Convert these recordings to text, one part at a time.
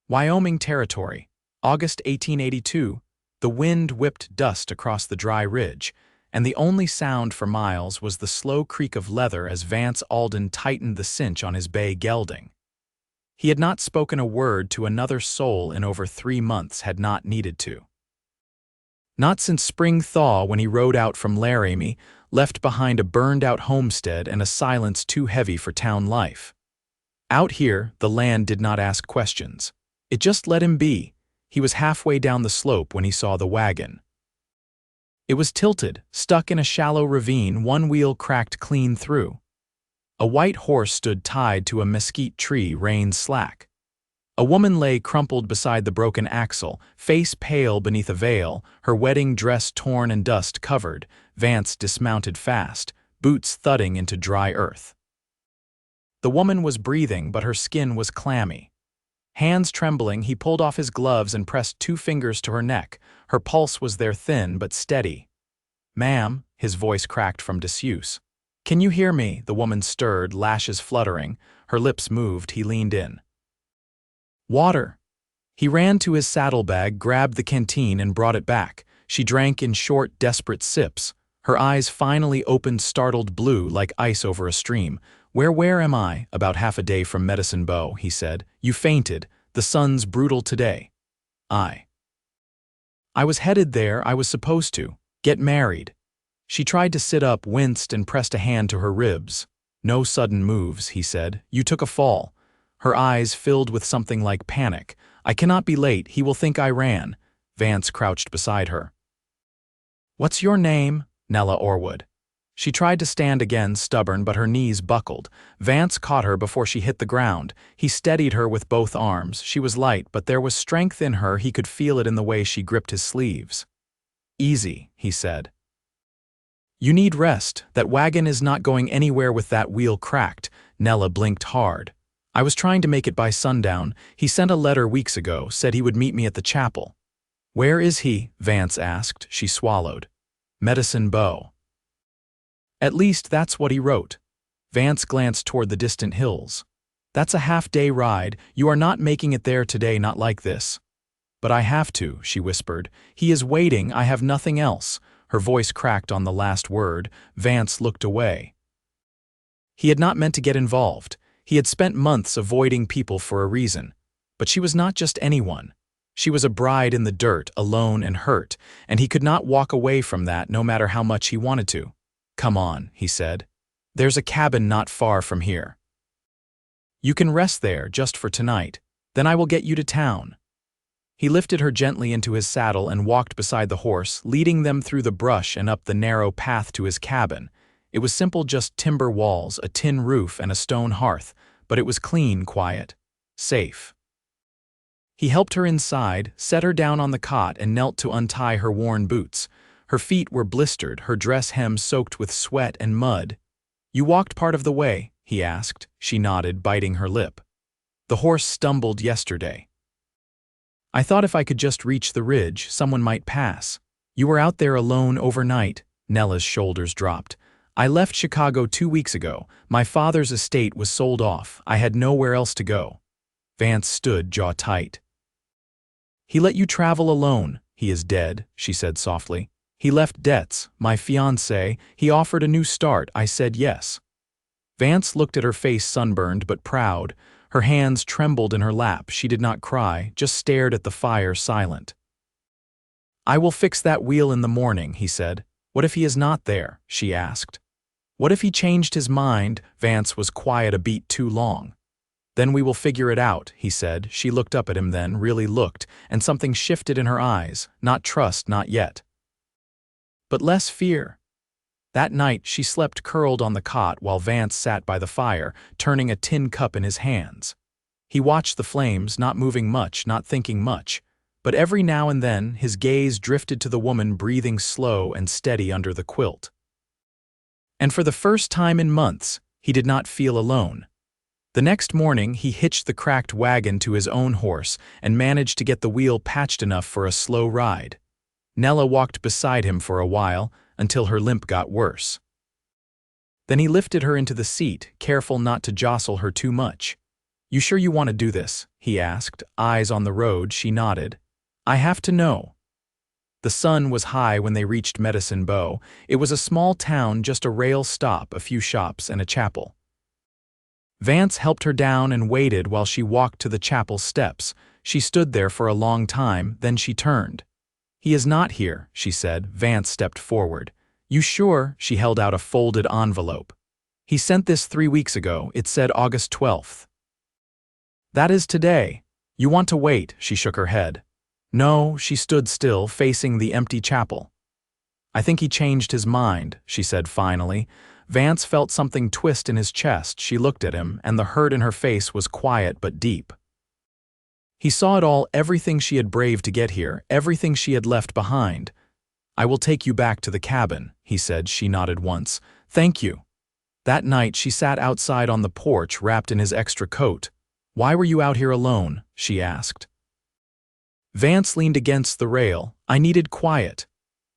Wyoming Territory, August 1882. The wind whipped dust across the dry ridge, and the only sound for miles was the slow creak of leather as Vance Alden tightened the cinch on his bay gelding. He had not spoken a word to another soul in over 3 months, had not needed to. Not since spring thaw, when he rode out from Laramie, left behind a burned-out homestead and a silence too heavy for town life. Out here, the land did not ask questions. It just let him be. He was halfway down the slope when he saw the wagon. It was tilted, stuck in a shallow ravine, one wheel cracked clean through. A white horse stood tied to a mesquite tree, reins slack. A woman lay crumpled beside the broken axle, face pale beneath a veil, her wedding dress torn and dust covered. Vance dismounted fast, boots thudding into dry earth. The woman was breathing, but her skin was clammy. Hands trembling, he pulled off his gloves and pressed 2 fingers to her neck. Her pulse was there, thin but steady. "Ma'am," his voice cracked from disuse. "Can you hear me?" The woman stirred, lashes fluttering. Her lips moved. He leaned in. "Water." He ran to his saddlebag, grabbed the canteen, and brought it back. She drank in short, desperate sips. Her eyes finally opened, startled blue, like ice over a stream. Where am I?" "About half a day from Medicine Bow," he said. "You fainted. The sun's brutal today." I was headed there. I was supposed to get married." She tried to sit up, winced, and pressed a hand to her ribs. "No sudden moves," he said. "You took a fall." Her eyes filled with something like panic. "I cannot be late. He will think I ran." Vance crouched beside her. "What's your name?" "Nella Orwood." She tried to stand again, stubborn, but her knees buckled. Vance caught her before she hit the ground. He steadied her with both arms. She was light, but there was strength in her. He could feel it in the way she gripped his sleeves. "Easy," he said. "You need rest. That wagon is not going anywhere with that wheel cracked." Nella blinked hard. "I was trying to make it by sundown. He sent a letter weeks ago, said he would meet me at the chapel." "Where is he?" Vance asked. She swallowed. "Medicine Bow." "At least that's what he wrote." Vance glanced toward the distant hills. "That's a half-day ride. You are not making it there today, not like this." "But I have to," she whispered. "He is waiting. I have nothing else." Her voice cracked on the last word. Vance looked away. He had not meant to get involved. He had spent months avoiding people for a reason. But she was not just anyone. She was a bride in the dirt, alone and hurt, and he could not walk away from that, no matter how much he wanted to. "Come on," he said. "There's a cabin not far from here. You can rest there just for tonight. Then I will get you to town." He lifted her gently into his saddle and walked beside the horse, leading them through the brush and up the narrow path to his cabin. It was simple, just timber walls, a tin roof, and a stone hearth, but it was clean, quiet, safe. He helped her inside, set her down on the cot, and knelt to untie her worn boots. Her feet were blistered, her dress hem soaked with sweat and mud. "You walked part of the way?" he asked. She nodded, biting her lip. "The horse stumbled yesterday. I thought if I could just reach the ridge, someone might pass." "You were out there alone overnight." Nella's shoulders dropped. "I left Chicago 2 weeks ago. My father's estate was sold off. I had nowhere else to go." Vance stood, jaw tight. "He let you travel alone." "He is dead," she said softly. "He left debts. My fiancé. He offered a new start. I said yes." Vance looked at her face, sunburned but proud. Her hands trembled in her lap. She did not cry, just stared at the fire, silent. "I will fix that wheel in the morning," he said. "What if he is not there?" she asked. "What if he changed his mind?" Vance was quiet a beat too long. "Then we will figure it out," he said. She looked up at him then, really looked, and something shifted in her eyes. Not trust, not yet, but less fear. That night she slept curled on the cot while Vance sat by the fire, turning a tin cup in his hands. He watched the flames, not moving much, not thinking much, but every now and then his gaze drifted to the woman breathing slow and steady under the quilt. And for the first time in months, he did not feel alone. The next morning he hitched the cracked wagon to his own horse and managed to get the wheel patched enough for a slow ride. Nella walked beside him for a while, until her limp got worse. Then he lifted her into the seat, careful not to jostle her too much. "You sure you want to do this?" he asked, eyes on the road. She nodded. "I have to know." The sun was high when they reached Medicine Bow. It was a small town, just a rail stop, a few shops, and a chapel. Vance helped her down and waited while she walked to the chapel steps. She stood there for a long time, then she turned. "He is not here," she said. Vance stepped forward. "You sure?" She held out a folded envelope. "He sent this 3 weeks ago. It said August 12th. "That is today. You want to wait?" She shook her head. No, she stood still, facing the empty chapel. "I think he changed his mind," she said finally. Vance felt something twist in his chest. She looked at him, and the hurt in her face was quiet but deep. He saw it all, everything she had braved to get here, everything she had left behind. "I will take you back to the cabin," he said. She nodded once. "Thank you." That night she sat outside on the porch, wrapped in his extra coat. "Why were you out here alone?" she asked. Vance leaned against the rail. "I needed quiet."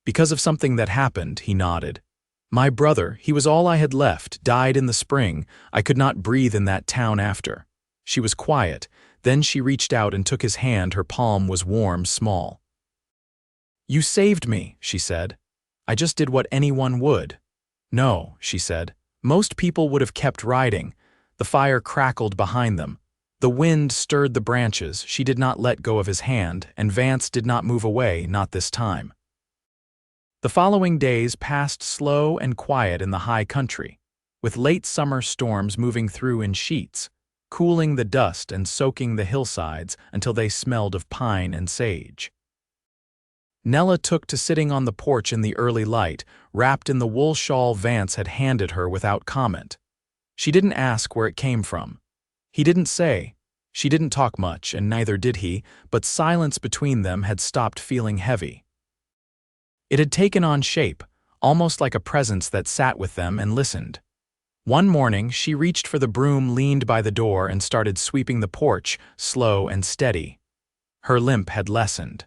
"Because of something that happened," he nodded. "My brother, he was all I had left, died in the spring. I could not breathe in that town after." She was quiet. Then she reached out and took his hand. Her palm was warm, small. "You saved me," she said. "I just did what anyone would." "No," she said. "Most people would have kept riding." The fire crackled behind them. The wind stirred the branches. She did not let go of his hand, and Vance did not move away, not this time. The following days passed slow and quiet in the high country, with late summer storms moving through in sheets, cooling the dust and soaking the hillsides until they smelled of pine and sage. Nella took to sitting on the porch in the early light, wrapped in the wool shawl Vance had handed her without comment. She didn't ask where it came from. He didn't say. She didn't talk much, and neither did he, but silence between them had stopped feeling heavy. It had taken on shape, almost like a presence that sat with them and listened. One morning, she reached for the broom, leaned by the door, and started sweeping the porch, slow and steady. Her limp had lessened.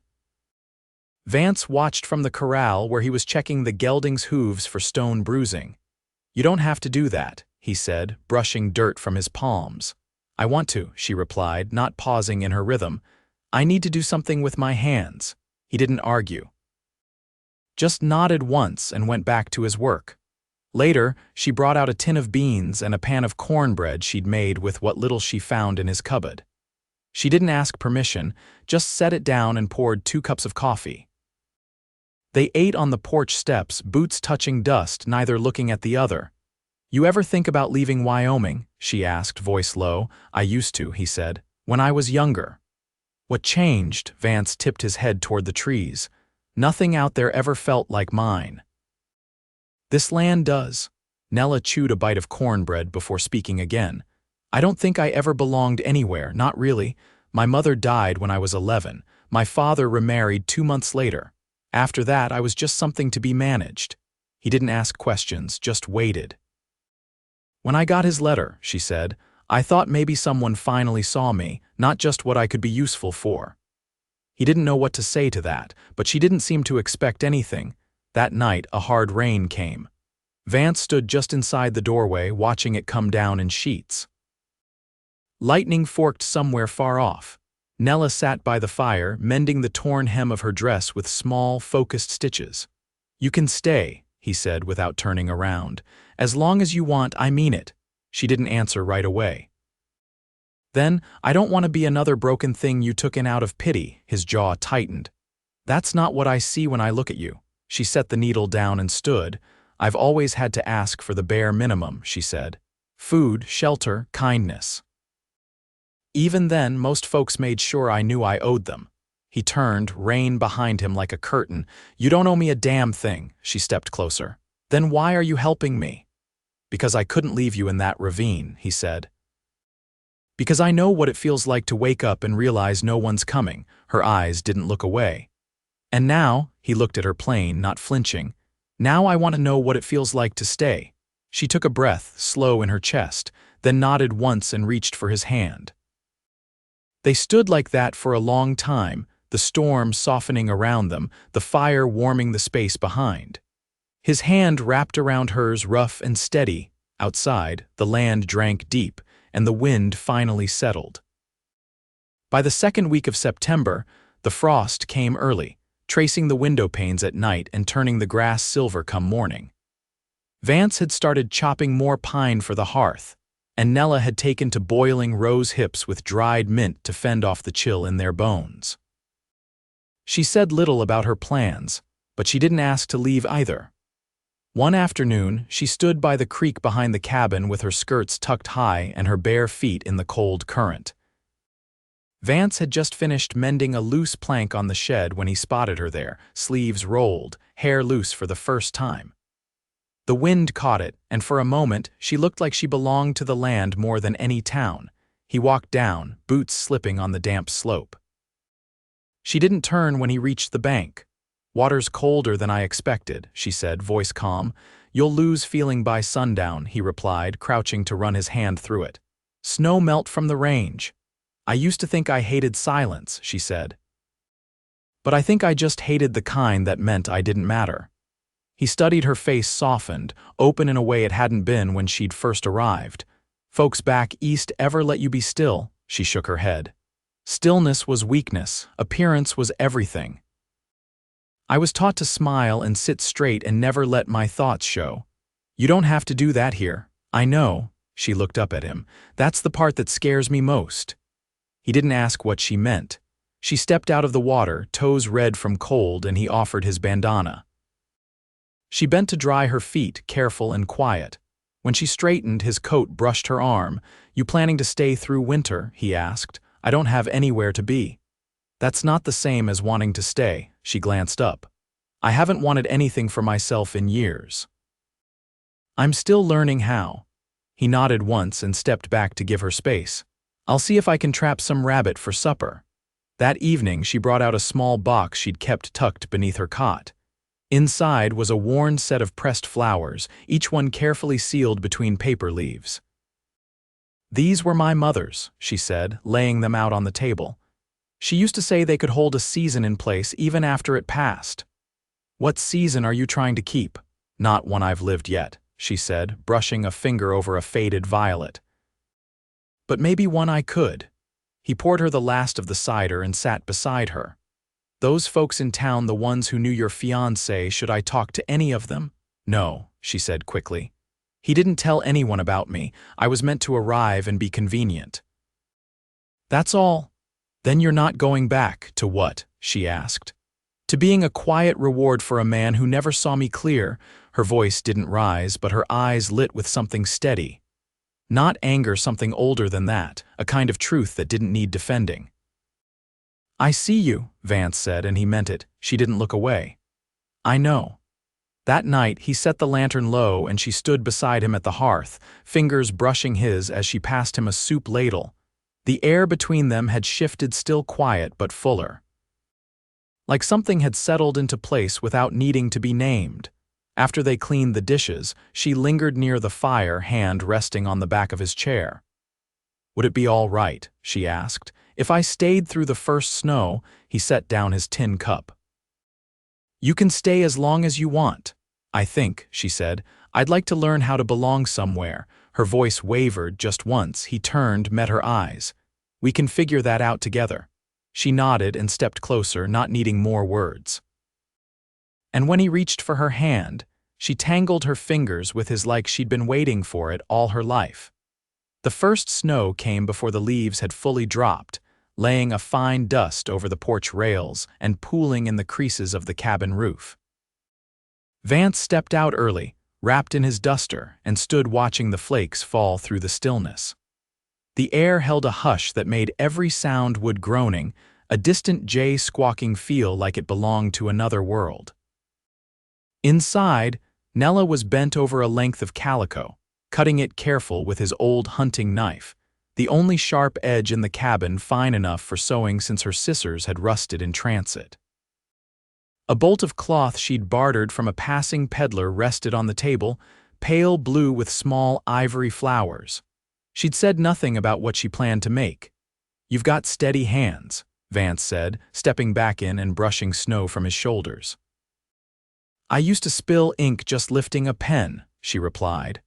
Vance watched from the corral where he was checking the gelding's hooves for stone bruising. "You don't have to do that," he said, brushing dirt from his palms. "I want to," she replied, not pausing in her rhythm. "I need to do something with my hands." He didn't argue. Just nodded once and went back to his work. Later, she brought out a tin of beans and a pan of cornbread she'd made with what little she found in his cupboard. She didn't ask permission, just set it down and poured 2 cups of coffee. They ate on the porch steps, boots touching dust, neither looking at the other. "You ever think about leaving Wyoming?" she asked, voice low. "I used to," he said, "when I was younger." "What changed?" Vance tipped his head toward the trees. "Nothing out there ever felt like mine." "This land does." Nella chewed a bite of cornbread before speaking again. "I don't think I ever belonged anywhere, not really. My mother died when I was 11. My father remarried 2 months later. After that, I was just something to be managed." He didn't ask questions, just waited. "When I got his letter," she said, "I thought maybe someone finally saw me, not just what I could be useful for." He didn't know what to say to that, but she didn't seem to expect anything. That night, a hard rain came. Vance stood just inside the doorway, watching it come down in sheets. Lightning forked somewhere far off. Nella sat by the fire, mending the torn hem of her dress with small, focused stitches. "You can stay," he said without turning around. "As long as you want, I mean it." She didn't answer right away. "Then, I don't want to be another broken thing you took in out of pity." His jaw tightened. "That's not what I see when I look at you." She set the needle down and stood. "I've always had to ask for the bare minimum," she said. "Food, shelter, kindness. Even then, most folks made sure I knew I owed them." He turned, rain behind him like a curtain. "You don't owe me a damn thing." She stepped closer. "Then why are you helping me?" "Because I couldn't leave you in that ravine," he said. "Because I know what it feels like to wake up and realize no one's coming." Her eyes didn't look away. "And now," he looked at her plain, not flinching, "now I want to know what it feels like to stay." She took a breath, slow in her chest, then nodded once and reached for his hand. They stood like that for a long time, the storm softening around them, the fire warming the space behind. His hand wrapped around hers, rough and steady. Outside, the land drank deep, and the wind finally settled. By the second week of September, the frost came early, tracing the window panes at night and turning the grass silver come morning. Vance had started chopping more pine for the hearth, and Nella had taken to boiling rose hips with dried mint to fend off the chill in their bones. She said little about her plans, but she didn't ask to leave either. One afternoon, she stood by the creek behind the cabin with her skirts tucked high and her bare feet in the cold current. Vance had just finished mending a loose plank on the shed when he spotted her there, sleeves rolled, hair loose for the first time. The wind caught it, and for a moment, she looked like she belonged to the land more than any town. He walked down, boots slipping on the damp slope. She didn't turn when he reached the bank. "Water's colder than I expected," she said, voice calm. "You'll lose feeling by sundown," he replied, crouching to run his hand through it. "Snow melt from the range." "I used to think I hated silence," she said. "But I think I just hated the kind that meant I didn't matter." He studied her face softened, open in a way it hadn't been when she'd first arrived. "Folks back east ever let you be still?" She shook her head. "Stillness was weakness, appearance was everything. I was taught to smile and sit straight and never let my thoughts show. You don't have to do that here. I know." She looked up at him. "That's the part that scares me most." He didn't ask what she meant. She stepped out of the water, toes red from cold, and he offered his bandana. She bent to dry her feet, careful and quiet. When she straightened, his coat brushed her arm. "You planning to stay through winter?" he asked. "I don't have anywhere to be." "That's not the same as wanting to stay." She glanced up. "I haven't wanted anything for myself in years." "I'm still learning how." He nodded once and stepped back to give her space. "I'll see if I can trap some rabbit for supper." That evening, she brought out a small box she'd kept tucked beneath her cot. Inside was a worn set of pressed flowers, each one carefully sealed between paper leaves. "These were my mother's," she said, laying them out on the table. "She used to say they could hold a season in place even after it passed." "What season are you trying to keep?" "Not one I've lived yet," she said, brushing a finger over a faded violet. "But maybe one I could." He poured her the last of the cider and sat beside her. "Those folks in town, the ones who knew your fiancé, should I talk to any of them?" "No," she said quickly. "He didn't tell anyone about me. I was meant to arrive and be convenient." "That's all?" "Then you're not going back to what?" she asked. "To being a quiet reward for a man who never saw me clear." Her voice didn't rise, but her eyes lit with something steady. Not anger, something older than that, a kind of truth that didn't need defending. "I see you," Vance said, and he meant it. She didn't look away. "I know." That night, he set the lantern low and she stood beside him at the hearth, fingers brushing his as she passed him a soup ladle. The air between them had shifted, still quiet but fuller. Like something had settled into place without needing to be named. After they cleaned the dishes, she lingered near the fire, hand resting on the back of his chair. "Would it be all right?" she asked. "If I stayed through the first snow?" He set down his tin cup. "You can stay as long as you want." "I think," she said, "I'd like to learn how to belong somewhere." Her voice wavered just once. He turned, met her eyes. "We can figure that out together." She nodded and stepped closer, not needing more words. And when he reached for her hand, she tangled her fingers with his like she'd been waiting for it all her life. The first snow came before the leaves had fully dropped, laying a fine dust over the porch rails and pooling in the creases of the cabin roof. Vance stepped out early, wrapped in his duster, and stood watching the flakes fall through the stillness. The air held a hush that made every sound, wood groaning, a distant jay squawking, feel like it belonged to another world. Inside, Nella was bent over a length of calico, cutting it careful with his old hunting knife, the only sharp edge in the cabin fine enough for sewing since her scissors had rusted in transit. A bolt of cloth she'd bartered from a passing peddler rested on the table, pale blue with small ivory flowers. She'd said nothing about what she planned to make. "You've got steady hands," Vance said, stepping back in and brushing snow from his shoulders. "I used to spill ink just lifting a pen," she replied.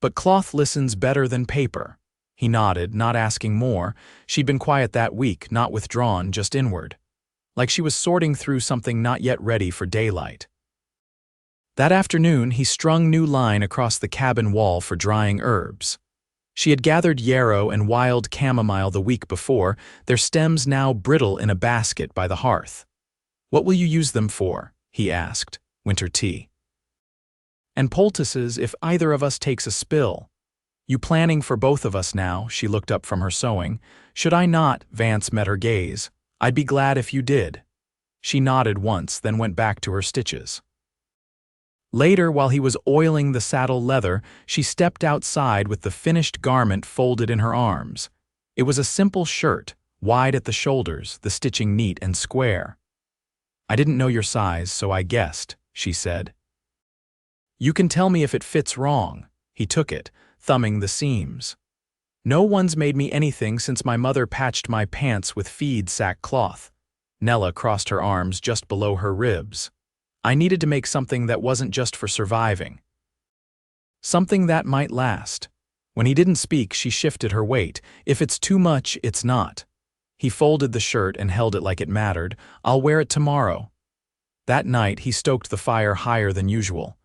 "But cloth listens better than paper." He nodded, not asking more. She'd been quiet that week, not withdrawn, just inward. Like she was sorting through something not yet ready for daylight. That afternoon, he strung new line across the cabin wall for drying herbs. She had gathered yarrow and wild chamomile the week before, their stems now brittle in a basket by the hearth. "What will you use them for?" he asked. "Winter tea." "And poultices if either of us takes a spill." "You planning for both of us now?" She looked up from her sewing. "Should I not?" Vance met her gaze. "I'd be glad if you did." She nodded once, then went back to her stitches. Later, while he was oiling the saddle leather, she stepped outside with the finished garment folded in her arms. It was a simple shirt, wide at the shoulders, the stitching neat and square. "I didn't know your size, so I guessed," she said. "You can tell me if it fits wrong." He took it, thumbing the seams. "No one's made me anything since my mother patched my pants with feed sack cloth." Nella crossed her arms just below her ribs. "I needed to make something that wasn't just for surviving. Something that might last." When he didn't speak, she shifted her weight. "If it's too much, it's not." He folded the shirt and held it like it mattered. "I'll wear it tomorrow." That night, he stoked the fire higher than usual.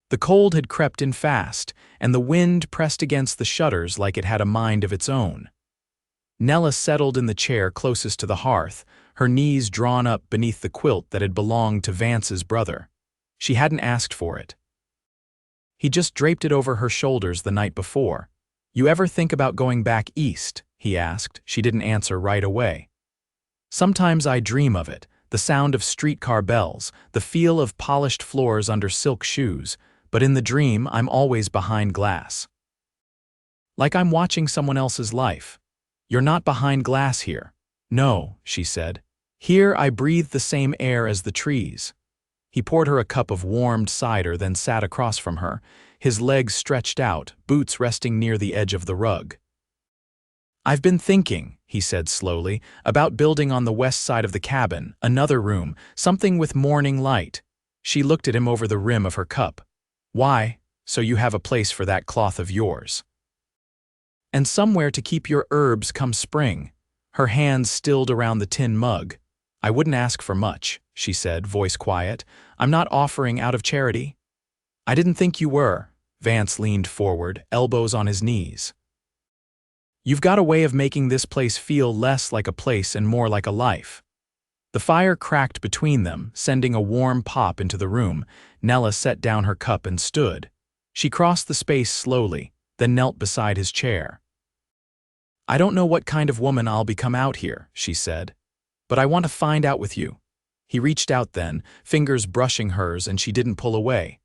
The cold had crept in fast, and the wind pressed against the shutters like it had a mind of its own. Nella settled in the chair closest to the hearth, her knees drawn up beneath the quilt that had belonged to Vance's brother. She hadn't asked for it. He just draped it over her shoulders the night before. "You ever think about going back east?" he asked. She didn't answer right away. "Sometimes I dream of it, the sound of streetcar bells, the feel of polished floors under silk shoes, but in the dream I'm always behind glass. Like I'm watching someone else's life." "You're not behind glass here." "No," she said. "Here I breathe the same air as the trees." He poured her a cup of warmed cider, then sat across from her, his legs stretched out, boots resting near the edge of the rug. "I've been thinking," he said slowly, "about building on the west side of the cabin, another room, something with morning light." She looked at him over the rim of her cup. "Why?" "So you have a place for that cloth of yours. And somewhere to keep your herbs come spring." Her hands stilled around the tin mug. "I wouldn't ask for much," she said, voice quiet. "I'm not offering out of charity." "I didn't think you were." Vance leaned forward, elbows on his knees. "You've got a way of making this place feel less like a place and more like a life." The fire cracked between them, sending a warm pop into the room. Nella set down her cup and stood. She crossed the space slowly, then knelt beside his chair. "I don't know what kind of woman I'll become out here," she said, "but I want to find out with you." He reached out then, fingers brushing hers, and she didn't pull away.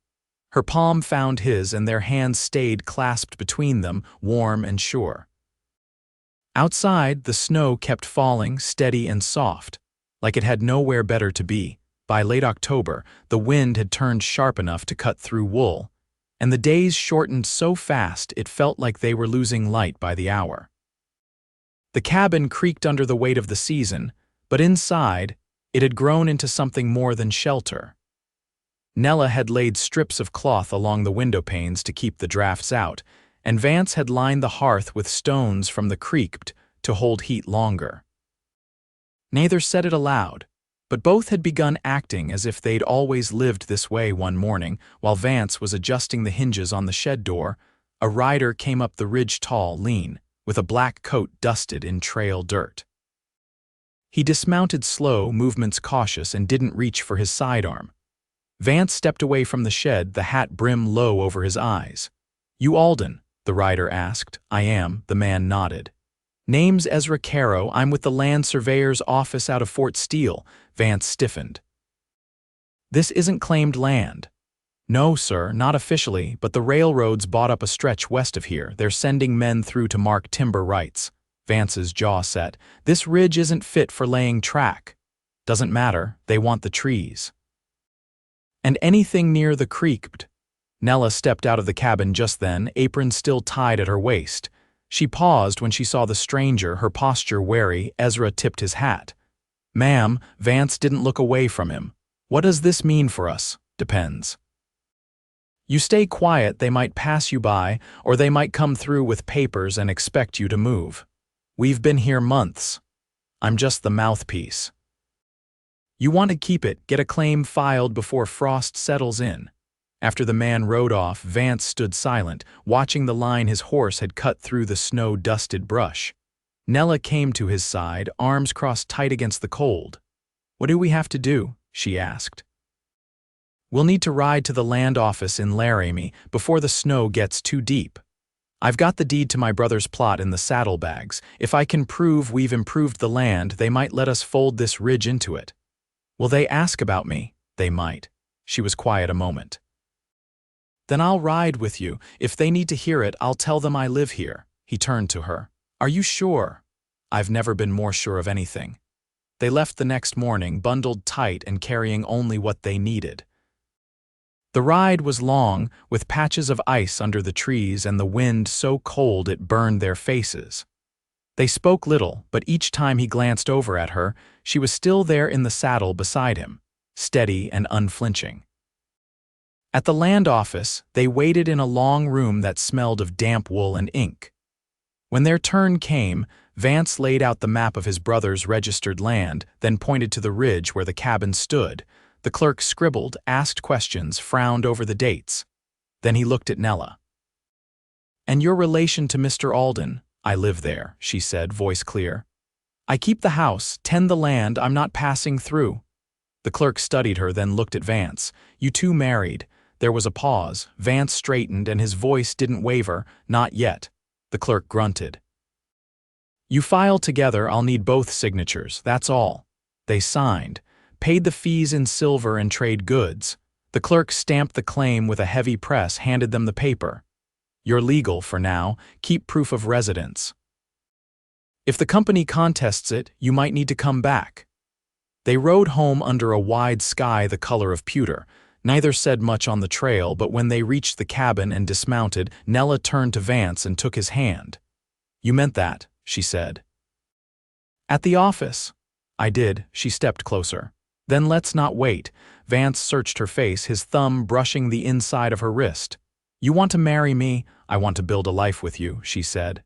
Her palm found his, and their hands stayed clasped between them, warm and sure. Outside, the snow kept falling, steady and soft, like it had nowhere better to be. By late October, the wind had turned sharp enough to cut through wool, and the days shortened so fast it felt like they were losing light by the hour. The cabin creaked under the weight of the season, but inside, it had grown into something more than shelter. Nella had laid strips of cloth along the window panes to keep the drafts out, and Vance had lined the hearth with stones from the creek to hold heat longer. Neither said it aloud, but both had begun acting as if they'd always lived this way. One morning, while Vance was adjusting the hinges on the shed door, a rider came up the ridge, tall, lean, with a black coat dusted in trail dirt. He dismounted slow, movements cautious, and didn't reach for his sidearm. Vance stepped away from the shed, the hat brim low over his eyes. "You Alden?" the rider asked. "I am," the man nodded. "Name's Ezra Caro. I'm with the Land Surveyor's office out of Fort Steele." Vance stiffened. "This isn't claimed land." "No, sir, not officially, but the railroads bought up a stretch west of here. They're sending men through to mark timber rights." Vance's jaw set. "This ridge isn't fit for laying track." "Doesn't matter, they want the trees." "And anything near the creek." Nella stepped out of the cabin just then, apron still tied at her waist. She paused when she saw the stranger, her posture wary. Ezra tipped his hat. "Ma'am," Vance didn't look away from him. "What does this mean for us?" "Depends." You stay quiet, they might pass you by, or they might come through with papers and expect you to move. We've been here months. I'm just the mouthpiece. You want to keep it, get a claim filed before frost settles in. After the man rode off, Vance stood silent, watching the line his horse had cut through the snow-dusted brush. Nella came to his side, arms crossed tight against the cold. "What do we have to do?" she asked. "We'll need to ride to the land office in Laramie before the snow gets too deep. I've got the deed to my brother's plot in the saddlebags. If I can prove we've improved the land, they might let us fold this ridge into it." "Will they ask about me?" "They might." She was quiet a moment. "Then I'll ride with you. If they need to hear it, I'll tell them I live here." He turned to her. "Are you sure?" "I've never been more sure of anything." They left the next morning, bundled tight and carrying only what they needed. The ride was long, with patches of ice under the trees and the wind so cold it burned their faces. They spoke little, but each time he glanced over at her, she was still there in the saddle beside him, steady and unflinching. At the land office, they waited in a long room that smelled of damp wool and ink. When their turn came, Vance laid out the map of his brother's registered land, then pointed to the ridge where the cabin stood. The clerk scribbled, asked questions, frowned over the dates. Then he looked at Nella. "And your relation to Mr. Alden?" "I live there," she said, voice clear. "I keep the house, tend the land, I'm not passing through." The clerk studied her, then looked at Vance. "You two married." There was a pause. Vance straightened and his voice didn't waver. "Not yet." The clerk grunted. "You file together, I'll need both signatures, that's all." They signed, paid the fees in silver and trade goods. The clerk stamped the claim with a heavy press, handed them the paper. "You're legal for now, keep proof of residence. If the company contests it, you might need to come back." They rode home under a wide sky the color of pewter. Neither said much on the trail, but when they reached the cabin and dismounted, Nella turned to Vance and took his hand. "You meant that," she said. "At the office." "I did." She stepped closer. "Then let's not wait." Vance searched her face, his thumb brushing the inside of her wrist. "You want to marry me? I want to build a life with you," she said.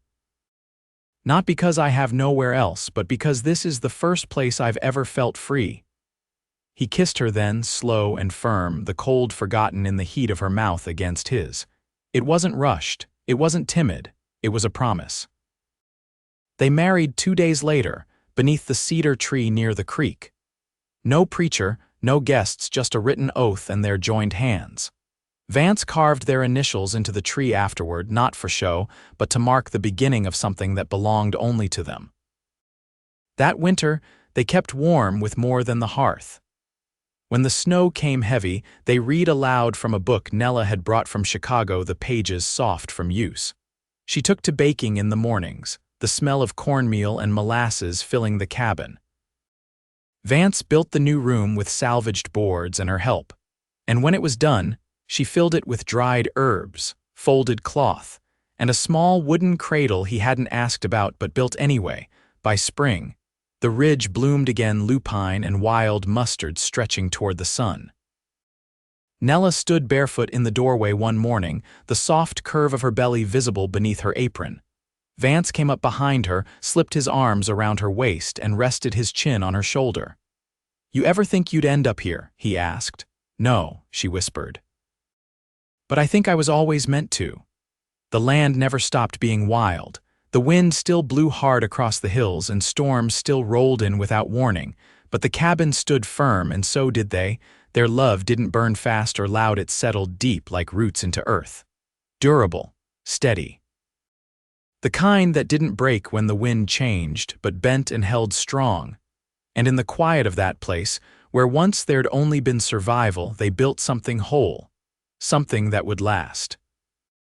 "Not because I have nowhere else, but because this is the first place I've ever felt free." He kissed her then, slow and firm, the cold forgotten in the heat of her mouth against his. It wasn't rushed, it wasn't timid, it was a promise. They married 2 days later, beneath the cedar tree near the creek. No preacher, no guests, just a written oath and their joined hands. Vance carved their initials into the tree afterward, not for show, but to mark the beginning of something that belonged only to them. That winter, they kept warm with more than the hearth. When the snow came heavy, they read aloud from a book Nella had brought from Chicago, the pages soft from use. She took to baking in the mornings, the smell of cornmeal and molasses filling the cabin. Vance built the new room with salvaged boards and her help, and when it was done, she filled it with dried herbs, folded cloth, and a small wooden cradle he hadn't asked about but built anyway. By spring, the ridge bloomed again, lupine and wild mustard stretching toward the sun. Nella stood barefoot in the doorway one morning, the soft curve of her belly visible beneath her apron. Vance came up behind her, slipped his arms around her waist, and rested his chin on her shoulder. "You ever think you'd end up here?" he asked. "No," she whispered. "But I think I was always meant to." The land never stopped being wild. The wind still blew hard across the hills and storms still rolled in without warning, but the cabin stood firm and so did they. Their love didn't burn fast or loud, it settled deep like roots into earth. Durable, steady. The kind that didn't break when the wind changed, but bent and held strong. And in the quiet of that place, where once there'd only been survival, they built something whole, something that would last.